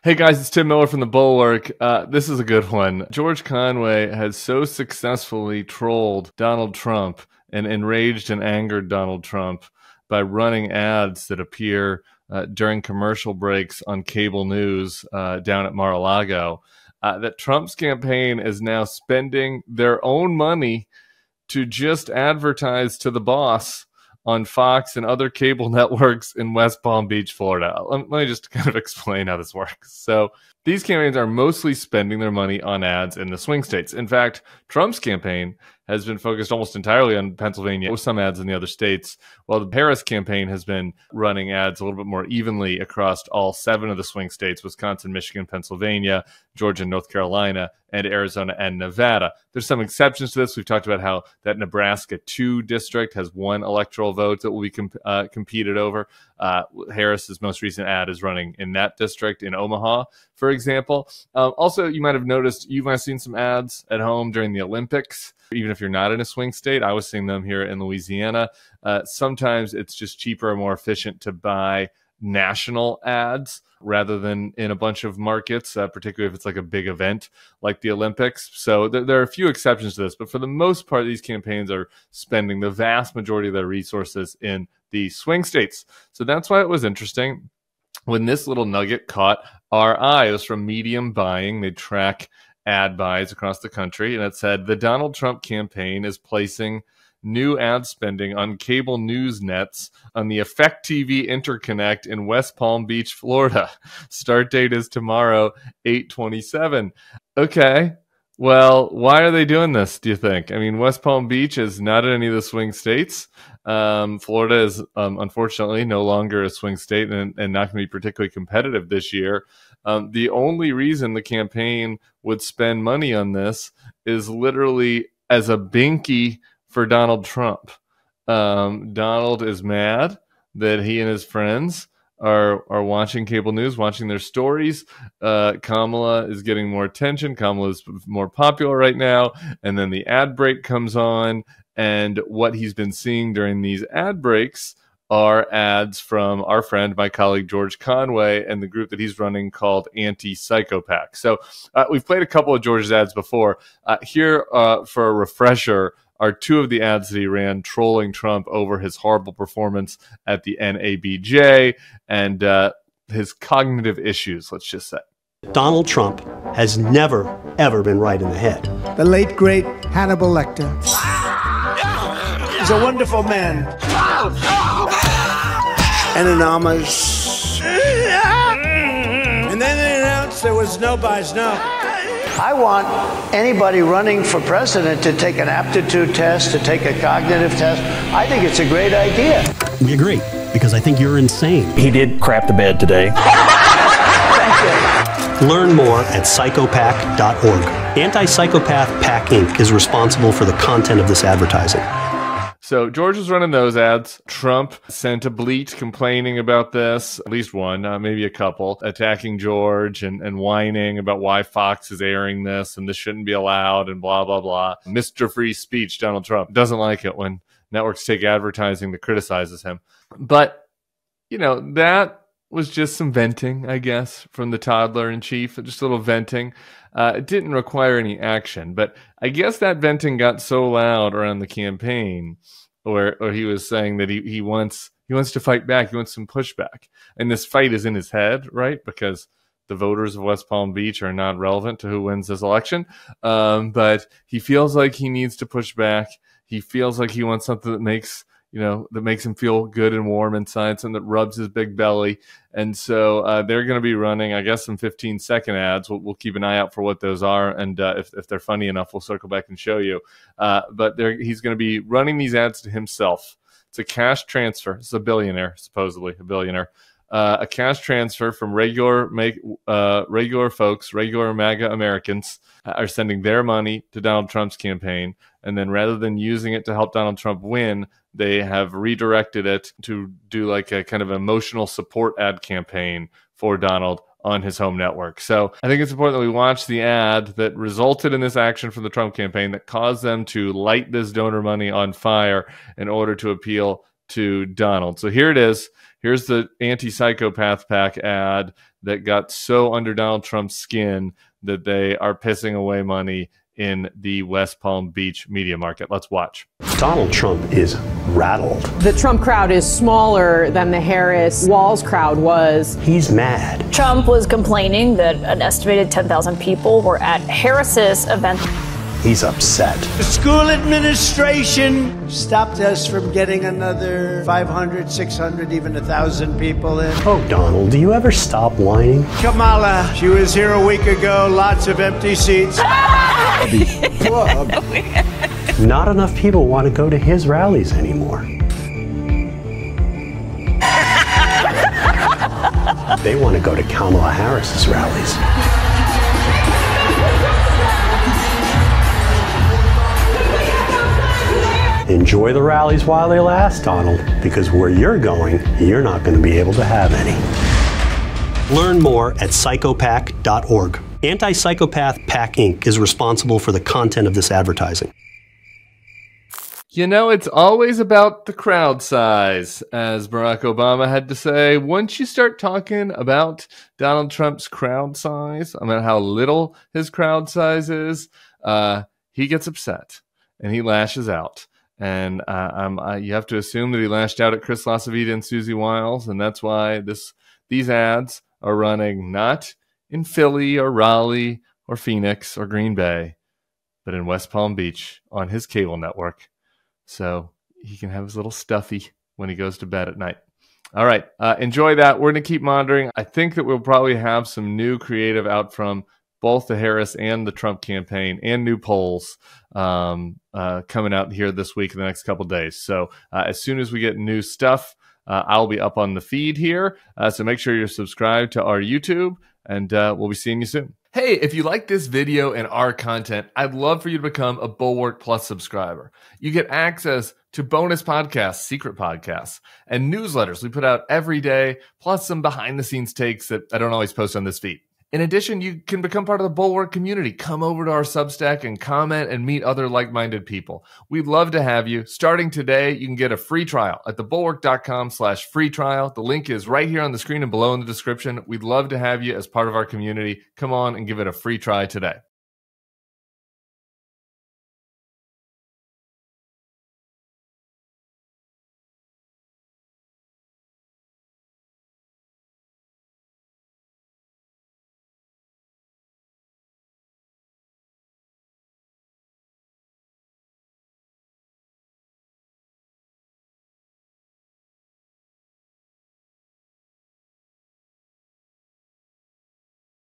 Hey guys, it's Tim Miller from The Bulwark. This is a good one. George Conway has so successfully trolled Donald Trump and enraged and angered Donald Trump by running ads that appear during commercial breaks on cable news down at Mar-a-Lago, that Trump's campaign is now spending their own money to just advertise to the boss on Fox and other cable networks in West Palm Beach, Florida. Let me just kind of explain how this works. So these campaigns are mostly spending their money on ads in the swing states. In fact, Trump's campaign has been focused almost entirely on Pennsylvania, with some ads in the other states, while the Harris campaign has been running ads a little bit more evenly across all 7 of the swing states: Wisconsin, Michigan, Pennsylvania, Georgia, North Carolina, and Arizona and Nevada. There's some exceptions to this. We've talked about how that Nebraska 2 district has 1 electoral vote that will be competed over. Harris's most recent ad is running in that district in Omaha, for example. Also, you might have seen some ads at home during the Olympics. Even if you're not in a swing state, I was seeing them here in Louisiana. Sometimes it's just cheaper and more efficient to buy national ads rather than in a bunch of markets, particularly if it's like a big event like the Olympics. So there are a few exceptions to this, but for the most part, these campaigns are spending the vast majority of their resources in the swing states. So that's why it was interesting when this little nugget caught our eye. It was from Medium Buying. They track ad buys across the country, and it said the Donald Trump campaign is placing new ad spending on cable news nets on the Effect TV interconnect in West Palm Beach, Florida. Start date is tomorrow, 8/27. Okay, well, why are they doing this, do you think? I mean, West Palm Beach is not in any of the swing states. Florida is unfortunately no longer a swing state and not going to be particularly competitive this year. The only reason the campaign would spend money on this is literally as a binky for Donald Trump. Donald is mad that he and his friends are watching cable news, watching their stories. Kamala is getting more attention. Kamala is more popular right now. And then the ad break comes on. And what he's been seeing during these ad breaks are ads from our friend, my colleague George Conway, and the group that he's running called Anti-PAC. So we've played a couple of George's ads before. Here, for a refresher, are 2 of the ads that he ran trolling Trump over his horrible performance at the NABJ and his cognitive issues, let's just say. Donald Trump has never, ever been right in the head. The late, great Hannibal Lecter. He's a wonderful man. Anonymous. And then they announced there was no buys, no. I want anybody running for president to take an aptitude test, to take a cognitive test. I think it's a great idea. We agree, because I think you're insane. He did crap the bed today. Thank you. Learn more at psychopac.org. Anti-Psychopath PAC Inc. is responsible for the content of this advertising. So George was running those ads. Trump sent a bleat complaining about this, at least one, maybe a couple, attacking George and whining about why Fox is airing this and this shouldn't be allowed and blah, blah, blah. Mr. Free Speech, Donald Trump, doesn't like it when networks take advertising that criticizes him. But, you know, that was just some venting, I guess, from the toddler-in-chief, just a little venting. It didn't require any action, but I guess that venting got so loud around the campaign, or he was saying that he wants to fight back, he wants some pushback, and this fight is in his head, right? Because the voters of West Palm Beach are not relevant to who wins this election, but he feels like he needs to push back. He feels like he wants something that makes him feel good and warm inside, something that rubs his big belly. And so they're going to be running, I guess, some 15-second ads. We'll keep an eye out for what those are. And if they're funny enough, we'll circle back and show you. But he's going to be running these ads to himself. It's a cash transfer. It's a billionaire, supposedly, a billionaire. A cash transfer from regular folks, regular MAGA Americans are sending their money to Donald Trump's campaign. And then rather than using it to help Donald Trump win, they have redirected it to do like a kind of emotional support ad campaign for Donald on his home network. So I think it's important that we watch the ad that resulted in this action from the Trump campaign that caused them to light this donor money on fire in order to appeal to Donald. So here it is. Here's the Anti-Psychopath PAC ad that got so under Donald Trump's skin that they are pissing away money in the West Palm Beach media market. Let's watch. Donald Trump is rattled. The Trump crowd is smaller than the Harris Walz crowd was. He's mad. Trump was complaining that an estimated 10,000 people were at Harris's event. He's upset. The school administration stopped us from getting another 500, 600, even 1,000 people in. Oh, Donald, do you ever stop whining? Kamala, she was here a week ago, lots of empty seats. Not enough people want to go to his rallies anymore. They want to go to Kamala Harris's rallies. Enjoy the rallies while they last, Donald, because where you're going, you're not going to be able to have any. Learn more at psychopac.org. Anti-Psychopath PAC Inc. is responsible for the content of this advertising. You know, it's always about the crowd size, as Barack Obama had to say. Once you start talking about Donald Trump's crowd size, about how little his crowd size is, he gets upset and he lashes out. And you have to assume that he lashed out at Chris LaCivita and Susie Wiles, and that's why these ads are running not in Philly or Raleigh or Phoenix or Green Bay, but in West Palm Beach on his cable network. So he can have his little stuffy when he goes to bed at night. All right, enjoy that. We're going to keep monitoring. I think that we'll probably have some new creative out from both the Harris and the Trump campaign, and new polls coming out here this week in the next couple of days. So as soon as we get new stuff, I'll be up on the feed here. So make sure you're subscribed to our YouTube, and we'll be seeing you soon. Hey, if you like this video and our content, I'd love for you to become a Bulwark Plus subscriber. You get access to bonus podcasts, secret podcasts, and newsletters we put out every day, plus some behind-the-scenes takes that I don't always post on this feed. In addition, you can become part of the Bulwark community. Come over to our Substack and comment and meet other like-minded people. We'd love to have you. Starting today, you can get a free trial at thebulwark.com/free trial. The link is right here on the screen and below in the description. We'd love to have you as part of our community. Come on and give it a free try today.